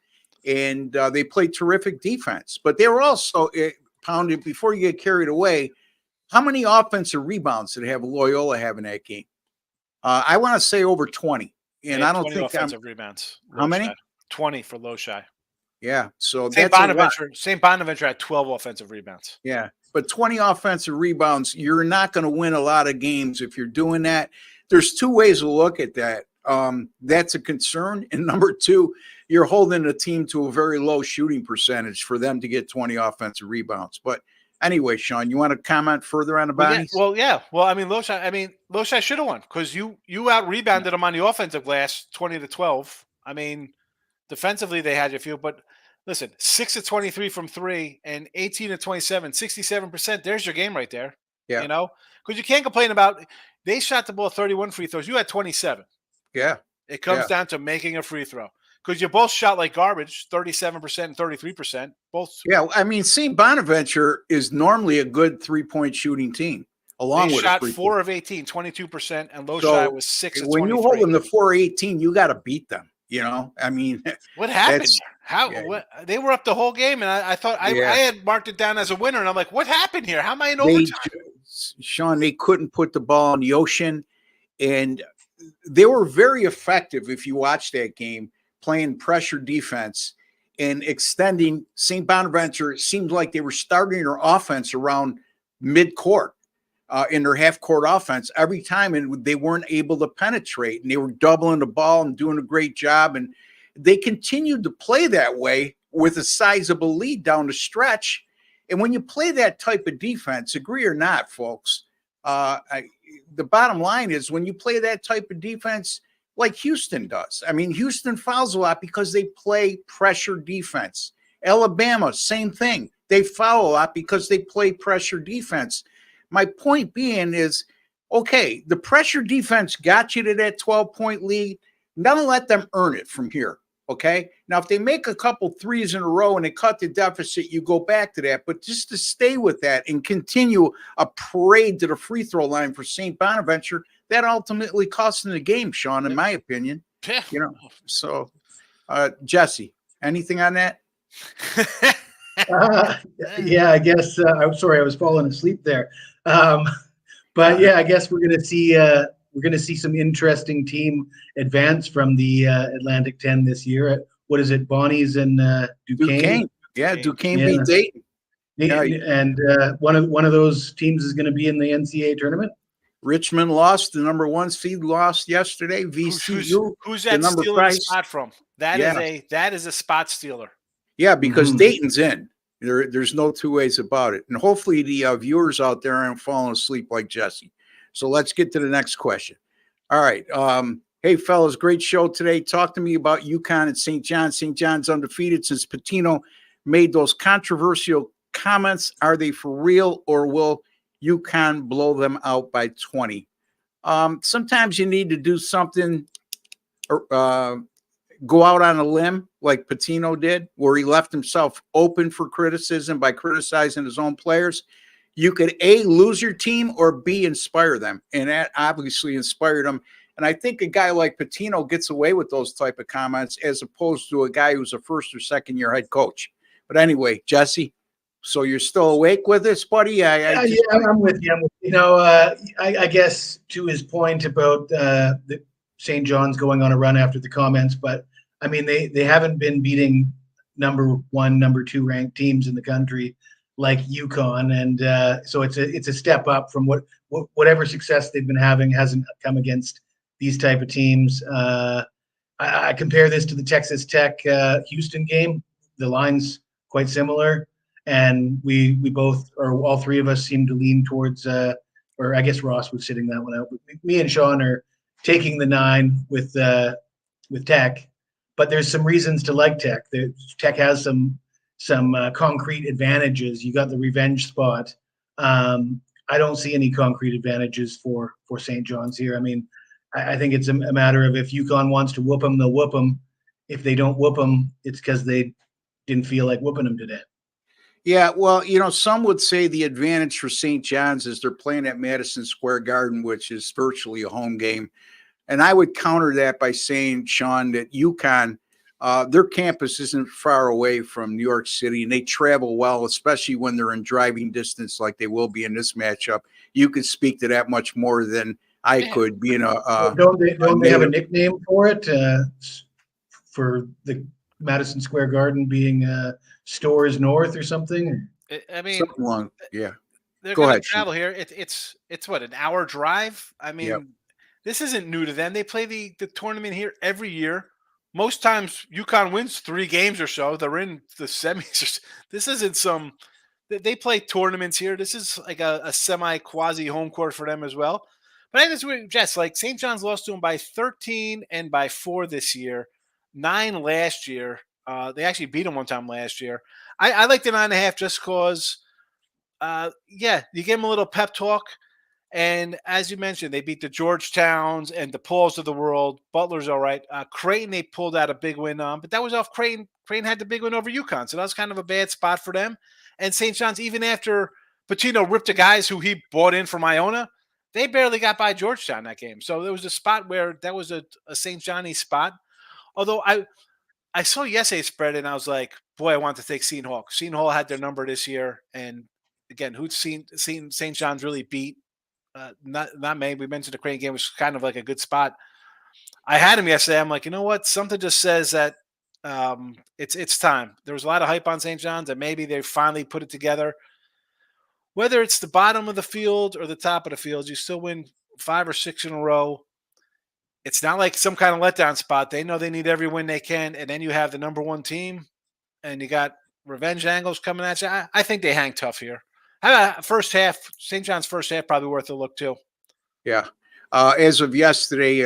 and they played terrific defense. But they were also pounded, before you get carried away, how many offensive rebounds did Loyola have in that game? I want to say over 20. And I don't 20 think offensive rebounds. How many? 20 for Loshai. Yeah. So St. Bonaventure had 12 offensive rebounds. Yeah. But 20 offensive rebounds, you're not going to win a lot of games if you're doing that. There's two ways to look at that. That's a concern. And number two, you're holding the team to a very low shooting percentage for them to get 20 offensive rebounds. But anyway, Sean, you want to comment further on the bodies? Well, I mean, Loshai should have won because you out rebounded them on the offensive glass 20-12. I mean, defensively they had you few, but listen, 6 of 23 from 3 and 18 of 27, 67%. There's your game right there. Yeah. You know, because you can't complain about they shot the ball 31 free throws. You had 27. Yeah. It comes down to making a free throw. Because you both shot like garbage, 37% and 33%. Both. Yeah, I mean, St. Bonaventure is normally a good 3-point shooting team. Along with shot 4 of 18, 22%, and Loshai was 6 of 23. When you hold them to 4 of 18, you got to beat them. You know, I mean, what happened? What they were up the whole game, and I thought I had marked it down as a winner, and I'm like, what happened here? How am I in overtime? Sean, they couldn't put the ball in the ocean, and they were very effective if you watch that game, playing pressure defense and extending. St. Bonaventure, it seemed like they were starting their offense around mid-court in their half-court offense every time, and they weren't able to penetrate, and they were doubling the ball and doing a great job, and they continued to play that way with a sizable lead down the stretch. And when you play that type of defense, agree or not, folks, the bottom line is when you play that type of defense like Houston does. I mean, Houston fouls a lot because they play pressure defense. Alabama, same thing. They foul a lot because they play pressure defense. My point being is, okay, the pressure defense got you to that 12-point lead. Now let them earn it from here. Okay. Now, if they make a couple threes in a row and they cut the deficit, you go back to that. But just to stay with that and continue a parade to the free throw line for St. Bonaventure, that ultimately cost them the game, Sean, in my opinion. Yeah. You know, so Jesse, anything on that? Yeah, I guess I'm sorry, I was falling asleep there. But yeah, I guess we're gonna see some interesting team advance from the Atlantic 10 this year. What is it, Bonnie's and Duquesne? Yeah, Duquesne beat Dayton. Yeah, and one of those teams is going to be in the NCAA tournament. Richmond lost. The number 1 seed lost yesterday. VCU. Who's that stealing a spot from? That is a spot stealer. Yeah, because Dayton's in. There's no two ways about it. And hopefully the viewers out there aren't falling asleep like Jesse. So let's get to the next question. All right. Hey, fellas, great show today. Talk to me about UConn and St. John. St. John's undefeated since Pitino made those controversial comments. Are they for real, or will UConn blow them out by 20? Sometimes you need to do something, go out on a limb like Pitino did, where he left himself open for criticism by criticizing his own players. You could A, lose your team, or B, inspire them. And that obviously inspired them. And I think a guy like Pitino gets away with those type of comments as opposed to a guy who's a first or second year head coach. But anyway, Jesse, so you're still awake with this, buddy? I'm with you. I guess to his point about the St. John's going on a run after the comments, but I mean, they haven't been beating number 1, number 2 ranked teams in the country like UConn, and so it's a step up from whatever success they've been having hasn't come against these type of teams. I compare this to the Texas Tech Houston game. The line's quite similar, and we both, or all three of us, seem to lean towards, or I guess Ross was sitting that one out. But me and Sean are taking the 9 with Tech, but there's some reasons to like Tech. Tech has some concrete advantages. You got the revenge spot. I don't see any concrete advantages for St. John's here. I mean, I think it's a matter of if UConn wants to whoop them, they'll whoop them. If they don't whoop them, it's because they didn't feel like whooping them today. Yeah, well, some would say the advantage for St. John's is they're playing at Madison Square Garden, which is virtually a home game. And I would counter that by saying, Sean, that UConn, their campus isn't far away from New York City, and they travel well, especially when they're in driving distance like they will be in this matchup. You could speak to that much more than I could, being don't they have a nickname for it, for the Madison Square Garden being Stores North or something? I mean, something long, yeah. They're going to travel here. It's what, an hour drive? I mean, This isn't new to them. They play the tournament here every year. Most times UConn wins 3 games or so. They're in the semis. This isn't they play tournaments here. This is like a semi-quasi home court for them as well. But I think Jess, like St. John's lost to them by 13 and by 4 this year, 9 last year. They actually beat them one time last year. I like the 9.5 just because, you give them a little pep talk. And as you mentioned, they beat the Georgetowns and the Pauls of the world. Butler's all right. Creighton, they pulled out a big win on, but that was off Creighton. Creighton had the big win over UConn, so that was kind of a bad spot for them. And St. John's, even after Pitino ripped the guys who he bought in from Iona, they barely got by Georgetown that game. So there was a spot where that was a St. Johnny spot. Although I saw yesterday's spread and I was like, boy, I want to take Seton Hall. Seton Hall had their number this year. And again, who'd seen St. John's really beat? Not many. We mentioned the Creighton game was kind of like a good spot. I had him yesterday. I'm like, you know what? Something just says that it's time. There was a lot of hype on St. John's, and maybe they finally put it together. Whether it's the bottom of the field or the top of the field, you still win 5 or 6 in a row. It's not like some kind of letdown spot. They know they need every win they can, and then you have the number 1 team, and you got revenge angles coming at you. I think they hang tough here. First half, St. John's first half probably worth a look too. Yeah. As of yesterday,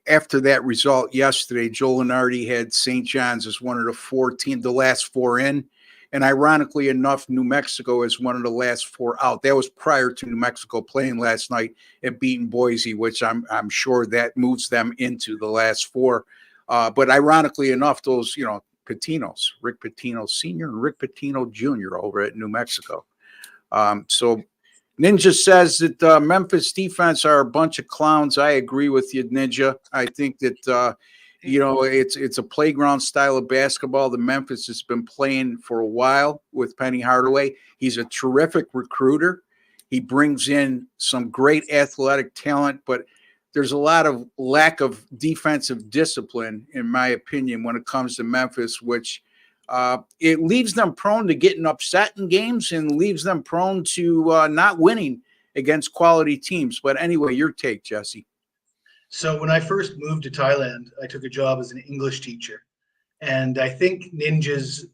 after that result yesterday, Joe Lenardi had St. John's as one of the last 4 in. And ironically enough, New Mexico is one of the last 4 out. That was prior to New Mexico playing last night and beating Boise, which I'm sure that moves them into the last 4. But ironically enough, those, Patinos, Rick Pitino Sr. and Rick Pitino Jr. over at New Mexico. So Ninja says that Memphis defense are a bunch of clowns. I agree with you, Ninja. I think that, it's a playground style of basketball that Memphis has been playing for a while with Penny Hardaway. He's a terrific recruiter. He brings in some great athletic talent, but there's a lot of lack of defensive discipline, in my opinion, when it comes to Memphis, which it leaves them prone to getting upset in games and leaves them prone to not winning against quality teams. But anyway, your take, Jesse. So when I first moved to Thailand, I took a job as an English teacher. And I think Ninja's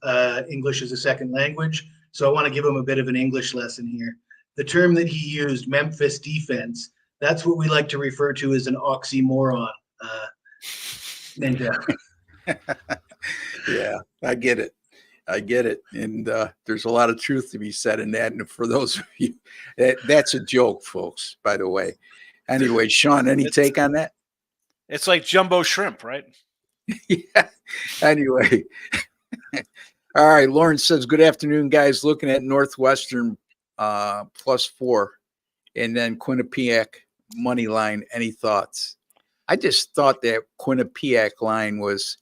English is a second language. So I want to give him a bit of an English lesson here. The term that he used, Memphis defense, that's what we like to refer to as an oxymoron, Ninja. Yeah, I get it. And there's a lot of truth to be said in that. And for those of you, that's a joke, folks, by the way. Anyway, Sean, any take on that? It's like jumbo shrimp, right? Yeah. Anyway. All right. Lawrence says, good afternoon, guys. Looking at Northwestern +4 and then Quinnipiac money line. Any thoughts? I just thought that Quinnipiac line was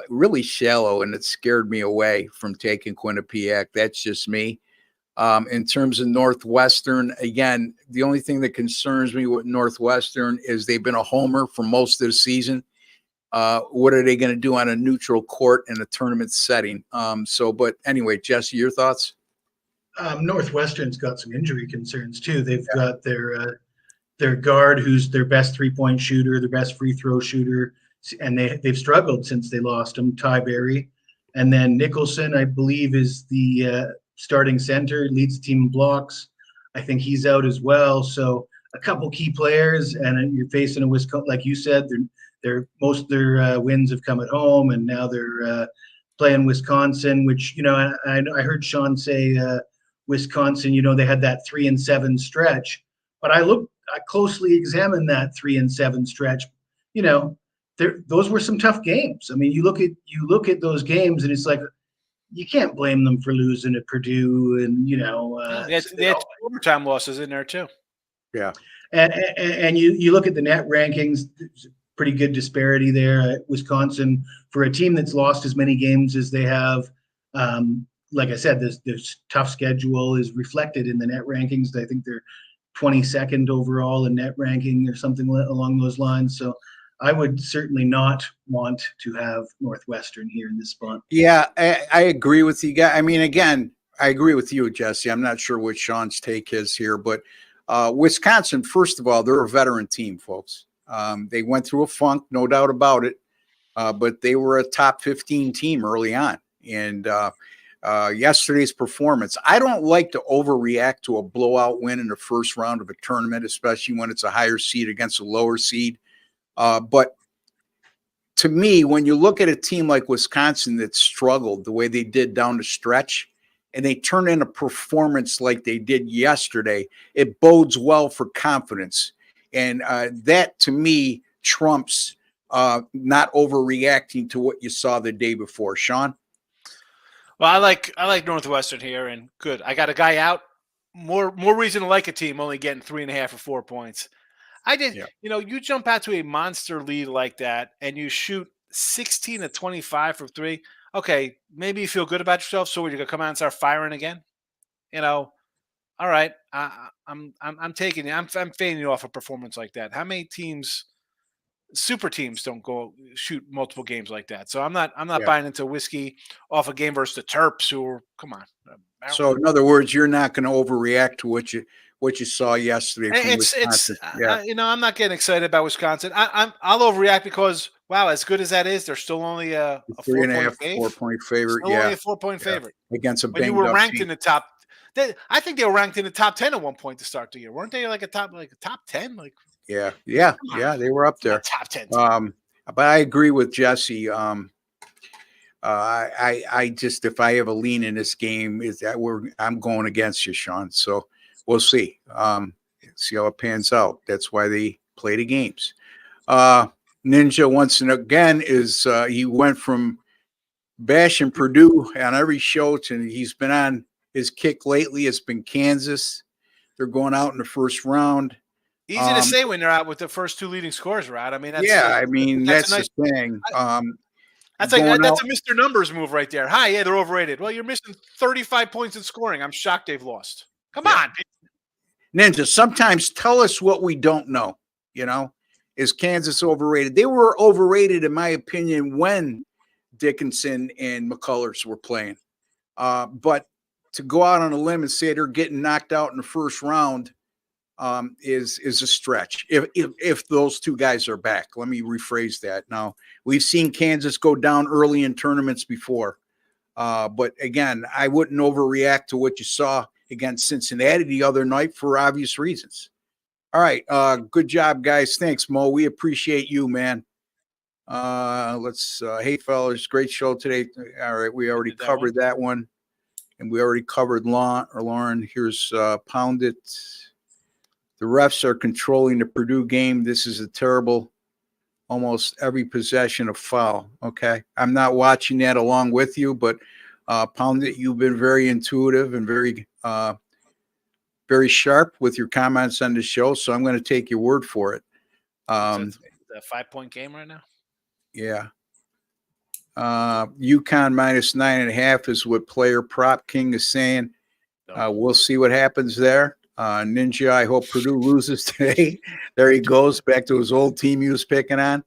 really shallow, and it scared me away from taking Quinnipiac. That's just me. In terms of Northwestern, again, the only thing that concerns me with Northwestern is they've been a homer for most of the season. What are they going to do on a neutral court in a tournament setting? But anyway, Jesse, your thoughts? Northwestern's got some injury concerns too. They've got their guard, who's their best 3-point shooter, their best free throw shooter, and they've struggled since they lost him, Ty Berry. And then Nicholson, I believe, is the starting center, leads the team in blocks. I think he's out as well. So a couple key players, and you're facing a Wisconsin, like you said, most of their wins have come at home, and now they're playing Wisconsin, which, I heard Sean say Wisconsin, they had that 3-7 stretch, but I closely examined that 3-7 stretch. Those were some tough games. I mean, you look at those games, and it's like, you can't blame them for losing at Purdue, and they had overtime losses in there too. Yeah, and you look at the net rankings, pretty good disparity there. Wisconsin, for a team that's lost as many games as they have, like I said, this tough schedule is reflected in the net rankings. I think they're 22nd overall in net ranking or something along those lines. So I would certainly not want to have Northwestern here in this spot. Yeah, I agree with you guys. I mean, again, I agree with you, Jesse. I'm not sure what Sean's take is here, but Wisconsin, first of all, they're a veteran team, folks. They went through a funk, no doubt about it, but they were a top 15 team early on. And yesterday's performance, I don't like to overreact to a blowout win in the first round of a tournament, especially when it's a higher seed against a lower seed. But to me, when you look at a team like Wisconsin that struggled the way they did down the stretch, and they turn in a performance like they did yesterday, it bodes well for confidence. And that, to me, trumps not overreacting to what you saw the day before. Sean? Well, I like Northwestern here, and good. I got a guy out. More reason to like a team only getting 3.5 or 4 points. I did. Yeah. You jump out to a monster lead like that, and you shoot 16 to 25 from 3. Okay, maybe you feel good about yourself. So you're gonna come out and start firing again. All right. I'm taking you. I'm fading you off a performance like that. How many teams super teams don't go shoot multiple games like that. So I'm not Yeah. buying into whiskey off a game versus the Terps, who are, come on. So in other words, you're not going to overreact to what you saw yesterday from It's Wisconsin. Yeah. I'm not getting excited about Wisconsin. I'll overreact because wow, as good as that is, they're still only a 3.5, 4-point 4-point favorite. Still only a 4-point favorite Against a when you banged were up ranked team. in the top. I think they were ranked in the top 10 at one point to start the year, weren't they? Like a top 10, like Yeah, they were up there. top 10. Team. But I agree with Jesse. I just, if I have a lean in this game, is that I'm going against you, Sean. So we'll see. See how it pans out. That's why they play the games. Ninja once and again is he went from bashing Purdue on every show to he's been on his kick lately. It's been Kansas. They're going out in the first round. Easy to say when they're out with the first two leading scorers are out. I mean, that's the thing. That's a Mr. Numbers move right there. Hi, yeah, they're overrated. Well, you're missing 35 points in scoring. I'm shocked they've lost. Come on, Ninja. Sometimes tell us what we don't know. Is Kansas overrated? They were overrated, in my opinion, when Dickinson and McCullers were playing. But to go out on a limb and say they're getting knocked out in the first round is a stretch. If those two guys are back, let me rephrase that. Now, we've seen Kansas go down early in tournaments before. But again, I wouldn't overreact to what you saw against Cincinnati the other night for obvious reasons. All right. Good job, guys. Thanks, Mo. We appreciate you, man. Hey, fellas, great show today. All right. We already covered that one. And we already covered Lauren. Here's Pound It. The refs are controlling the Purdue game. This is a terrible, almost every possession of foul. Okay. I'm not watching that along with you, but Pound It, you've been very intuitive and very sharp with your comments on the show. So I'm going to take your word for it. The 5-point game right now? Yeah. UConn minus 9.5 is what Player Prop King is saying. We'll see what happens there. Ninja, I hope Purdue loses today. There he goes back to his old team he was picking on.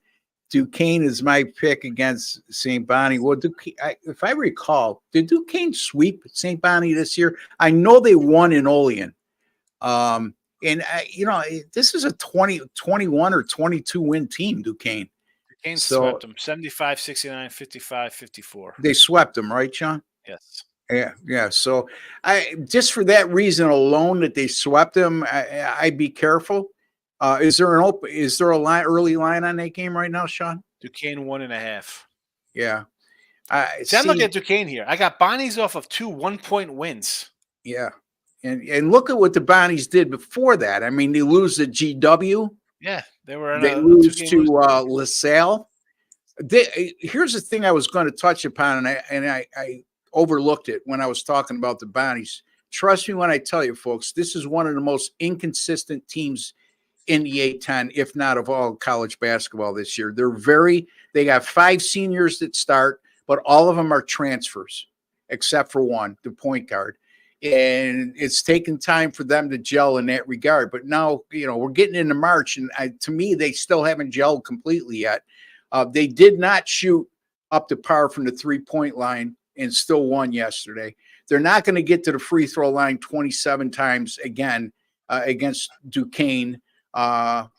Duquesne is my pick against St. Bonnie. Well, if I recall, did Duquesne sweep St. Bonnie this year? I know they won in Olean. This is a 21 or 22 win team, Duquesne. Duquesne swept them 75, 69, 55, 54. They swept them, right, Sean? Yes. Yeah. So I just for that reason alone that they swept them, I'd be careful. Is there a early line on that game right now, Sean? Duquesne 1.5. Yeah. I'm looking at Duquesne here. I got Bonnies off of 2 1-point wins. Yeah. And look at what the Bonnies did before that. I mean, they lose to GW. Yeah, they lose to LaSalle. Here's the thing I was going to touch upon, and I overlooked it when I was talking about the Bonnies. Trust me when I tell you, folks, this is one of the most inconsistent teams in the A-10, if not of all college basketball this year. They got 5 seniors that start, but all of them are transfers, except for one, the point guard. And it's taken time for them to gel in that regard. But now, we're getting into March, and to me, they still haven't gelled completely yet. They did not shoot up to par from the 3-point line and still won yesterday. They're not going to get to the free throw line 27 times again against Duquesne. I'm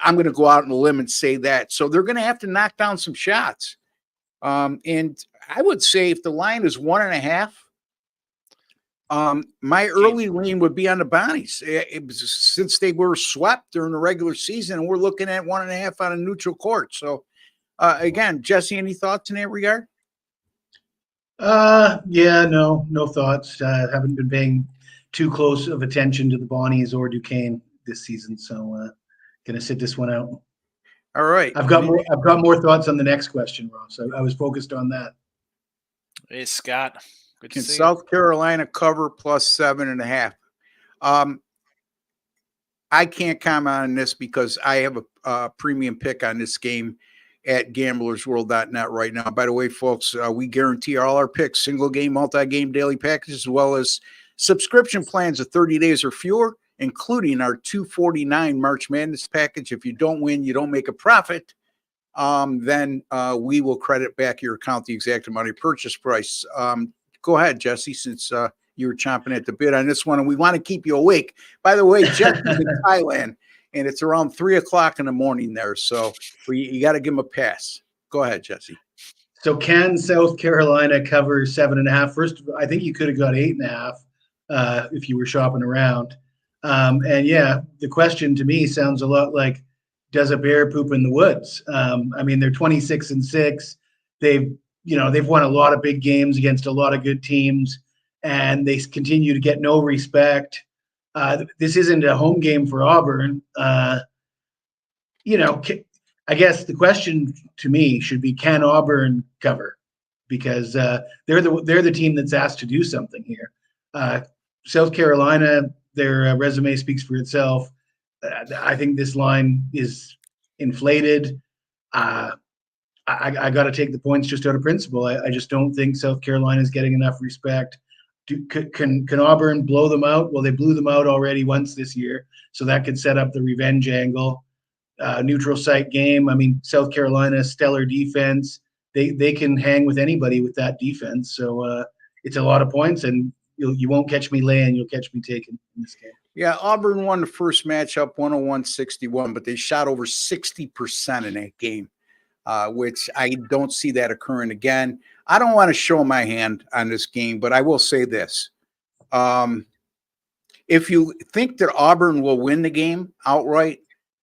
going to go out on a limb and say that. So they're going to have to knock down some shots. And I would say if the line is 1.5, my early lean would be on the Bonnies. Since they were swept during the regular season, and we're looking at 1.5 on a neutral court. So again, Jesse, any thoughts in that regard? No thoughts. Haven't been paying too close of attention to the Bonnies or Duquesne this season, so gonna sit this one out. All right. I've got more thoughts on the next question, Ross. I was focused on that. Hey, Scott. Good to Can see South Carolina cover plus 7.5? I can't comment on this because I have a premium pick on this game at gamblersworld.net right now. By the way, folks, we guarantee all our picks, single game, multi-game, daily packages, as well as subscription plans of 30 days or fewer. including our 249 March Madness package. If you don't win, you don't make a profit. Then we will credit back your account the exact amount of purchase price. Go ahead, Jesse, since you were chomping at the bit on this one, and we want to keep you awake. By the way, Jesse's in Thailand, and it's around 3 o'clock in the morning there, so you got to give him a pass. Go ahead, Jesse. So can South Carolina cover 7.5? First, I think you could have got 8.5 if you were shopping around. And yeah, the question to me sounds a lot like, does a bear poop in the woods? I mean, they're 26-6. They've won a lot of big games against a lot of good teams, and they continue to get no respect. This isn't a home game for Auburn. I guess the question to me should be, can Auburn cover? Because they're the team that's asked to do something here. South Carolina, their resume speaks for itself. I think this line is inflated. I got to take the points just out of principle. I just don't think South Carolina is getting enough respect. Can Auburn blow them out? Well, they blew them out already once this year, so that could set up the revenge angle. Neutral site game. I mean, South Carolina, stellar defense. They can hang with anybody with that defense. So it's a lot of points, and you won't catch me laying. You'll catch me taking in this game. Yeah, Auburn won the first matchup 101-61, but they shot over 60% in that game, which I don't see that occurring again. I don't want to show my hand on this game, but I will say this. If you think that Auburn will win the game outright,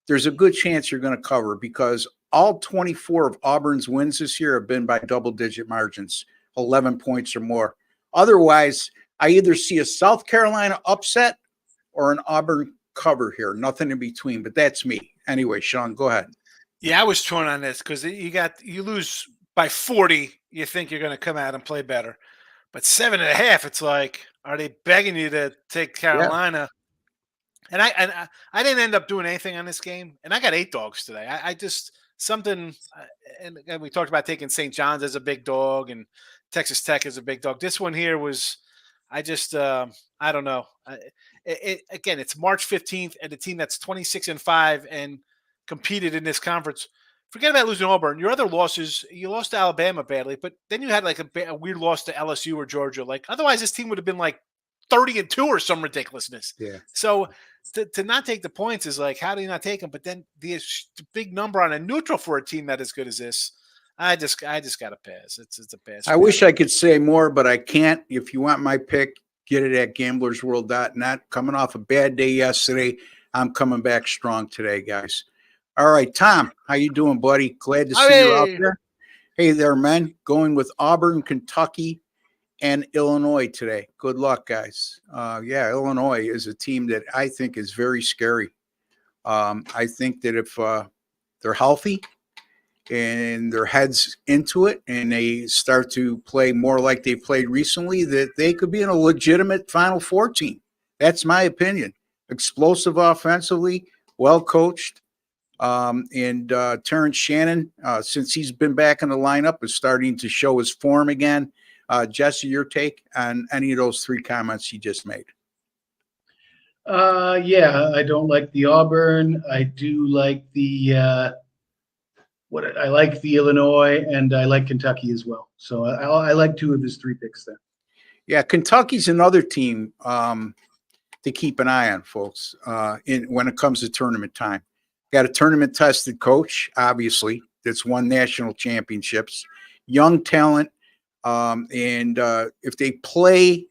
there's a good chance you're going to cover, because all 24 of Auburn's wins this year have been by double-digit margins, 11 points or more. Otherwise, I either see a South Carolina upset or an Auburn cover here, nothing in between, but that's me. Anyway, Sean, go ahead. Yeah, I was torn on this because you lose by 40, you think you're going to come out and play better. But 7.5, it's like, are they begging you to take Carolina? Yeah. And I didn't end up doing anything on this game, and I got 8 dogs today. I just something, and we talked about taking St. John's as a big dog and Texas Tech as a big dog. This one here was, I just I don't know. Again, it's March 15th, and the team that's 26-5 and competed in this conference. Forget about losing Auburn. Your other losses, you lost to Alabama badly, but then you had like a weird loss to LSU or Georgia. Like, otherwise, this team would have been like 30-2 or some ridiculousness. Yeah. So to not take the points is like, how do you not take them? But then the big number on a neutral for a team that is good as this, I just got to pass. It's a pass. I wish I could say more, but I can't. If you want my pick, get it at gamblersworld.net. Coming off a bad day yesterday, I'm coming back strong today, guys. All right, Tom, how you doing, buddy? Glad to see you out there. Hey there, man. Going with Auburn, Kentucky, and Illinois today. Good luck, guys. Yeah, Illinois is a team that I think is very scary. I think that if they're healthy and their heads into it and they start to play more like they played recently, that they could be in a legitimate Final Four team. That's my opinion. Explosive offensively, well coached. And Terrence Shannon, since he's been back in the lineup, is starting to show his form again. Jesse, your take on any of those 3 comments you just made? Yeah, I don't like the Auburn. I do like the I like the Illinois, and I like Kentucky as well. So I like 2 of his 3 picks there. Yeah, Kentucky's another team to keep an eye on, folks, when it comes to tournament time. Got a tournament-tested coach, obviously, that's won national championships, young talent, and if they play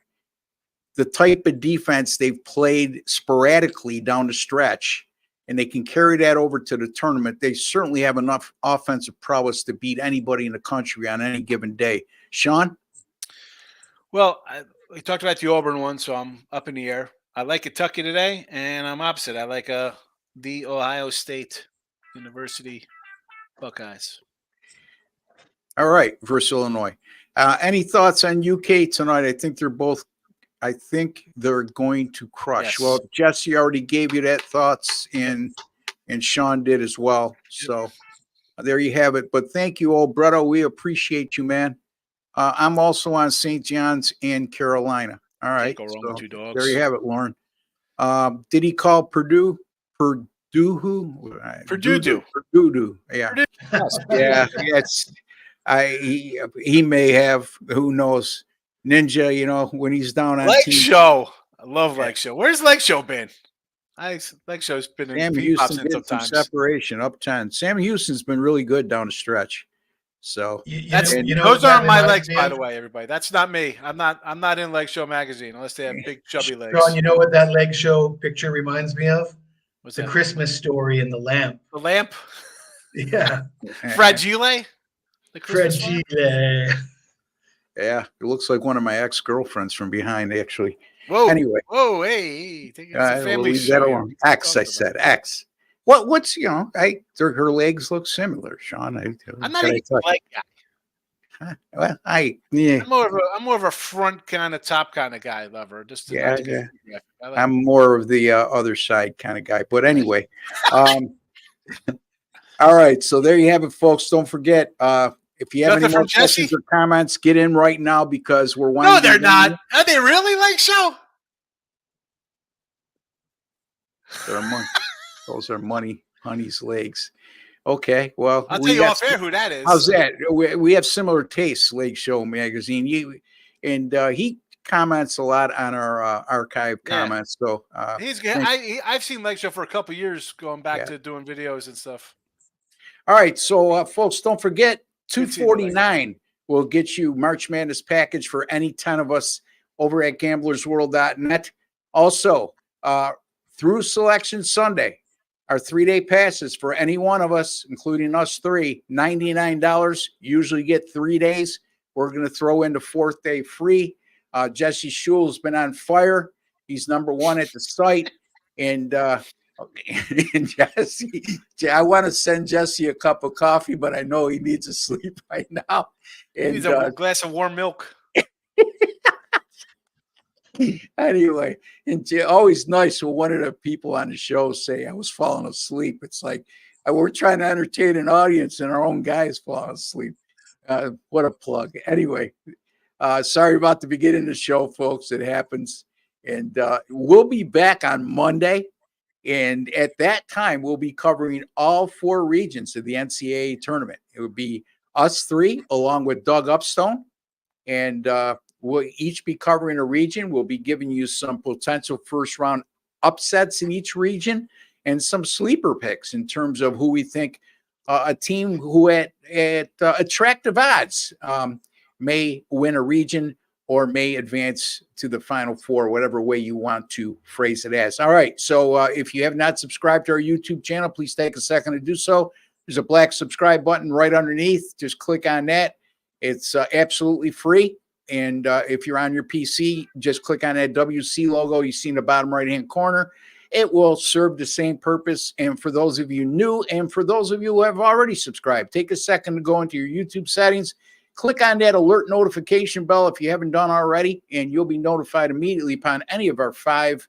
the type of defense they've played sporadically down the stretch, and they can carry that over to the tournament, they certainly have enough offensive prowess to beat anybody in the country on any given day. Sean? Well, we talked about the Auburn one, so I'm up in the air. I like Kentucky today, and I'm opposite. I like the Ohio State University Buckeyes. All right, versus Illinois. Any thoughts on UK tonight? I think they're going to crush. Yes. Well, Jesse already gave you that thoughts, and Sean did as well. So there you have it. But thank you, old brother. We appreciate you, man. I'm also on St. John's and Carolina. All right. Can't go wrong with 2 dogs. There you have it, Lauren. Did he call Purdue who? Purdue. Yeah. Purdue. Yeah. It's he may have, who knows, Ninja, when he's down on Leg team. Show. I love Leg Show. Where's Leg Show been? Leg Show's been in Sam he Houston pops in did some sometimes. separation up 10. Sam Houston's been really good down the stretch. So those aren't my legs, by the way, everybody. That's not me. I'm not in Leg Show magazine unless they have big chubby legs. Sean, you know what that Leg Show picture reminds me of? What's the that? Christmas Story and the lamp. The lamp? Yeah. Fragile? Fragile. Yeah, it looks like one of my ex-girlfriends from behind, actually. Whoa. Anyway. Whoa, hey. It's a family leave show. that alone. X, I said. X. What's, her legs look similar, Sean. I'm not even a leg guy. Well, I'm more of a front kind of top kind of guy, lover. Just I'm more of the other side kind of guy. But anyway, all right. So there you have it, folks. Don't forget, if you have any more questions or comments, get in right now because we're winding. No, they're not. Are they really Leg Show? Those are Honey's legs. Okay, well, I'll tell you off air who that is. How's that? We have similar tastes, Leg Show magazine. He comments a lot on our archive comments. So he's good. I've seen Leg Show for a couple of years, going back to doing videos and stuff. All right, so folks, don't forget $249 will get you March Madness package for any 10 of us over at gamblersworld.net. Also, through Selection Sunday, our 3-day passes for any one of us, including us three, $99. Usually get 3 days. We're going to throw in the 4th day free. Jesse Schule's been on fire. He's number one at the site. And Jesse, I want to send Jesse a cup of coffee, but I know he needs to sleep right now. And, he needs a glass of warm milk. Anyway, and always nice when one of the people on the show say I was falling asleep. It's like we're trying to entertain an audience and our own guys falling asleep. What a plug. Anyway, sorry about the beginning of the show, folks. It happens. And we'll be back on Monday. And at that time, we'll be covering all 4 regions of the NCAA tournament. It would be us 3 along with Doug Upstone. And we'll each be covering a region. We'll be giving you some potential first round upsets in each region and some sleeper picks in terms of who we think a team who at attractive odds may win a region or may advance to the Final Four, whatever way you want to phrase it as. All right. So if you have not subscribed to our YouTube channel, please take a second to do so. There's a black subscribe button right underneath. Just click on that. It's absolutely free. And if you're on your PC, just click on that WC logo you see in the bottom right-hand corner. It will serve the same purpose. And for those of you new and for those of you who have already subscribed, take a second to go into your YouTube settings. Click on that alert notification bell if you haven't done already, and you'll be notified immediately upon any of our 5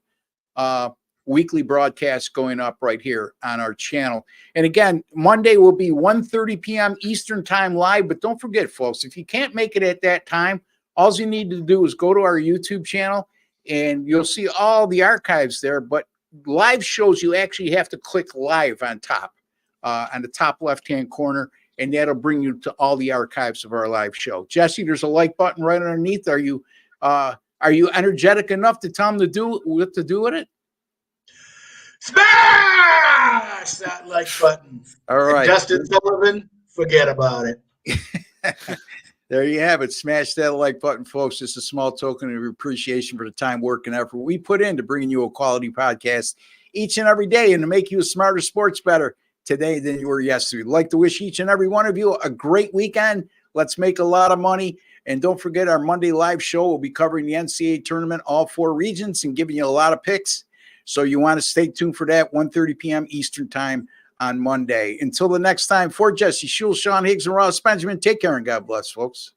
weekly broadcasts going up right here on our channel. And again, Monday will be 1:30 p.m. Eastern time live. But don't forget, folks, if you can't make it at that time, all you need to do is go to our YouTube channel and you'll see all the archives there. But live shows, you actually have to click live on top, on the top left-hand corner, and that'll bring you to all the archives of our live show. Jesse, there's a like button right underneath. Are you energetic enough to tell them to do what to do with it? Smash that like button. All right. And Justin Sullivan, forget about it. There you have it. Smash that like button, folks. Just a small token of appreciation for the time, work, and effort we put into bringing you a quality podcast each and every day and to make you a smarter sports better today than you were yesterday. I'd like to wish each and every one of you a great weekend. Let's make a lot of money. And don't forget, our Monday live show will be covering the NCAA tournament, all 4 regions, and giving you a lot of picks. So you want to stay tuned for that, 1:30 p.m. Eastern time on Monday. Until the next time, for Jesse Schule, Sean Higgs, and Ross Benjamin, take care and God bless, folks.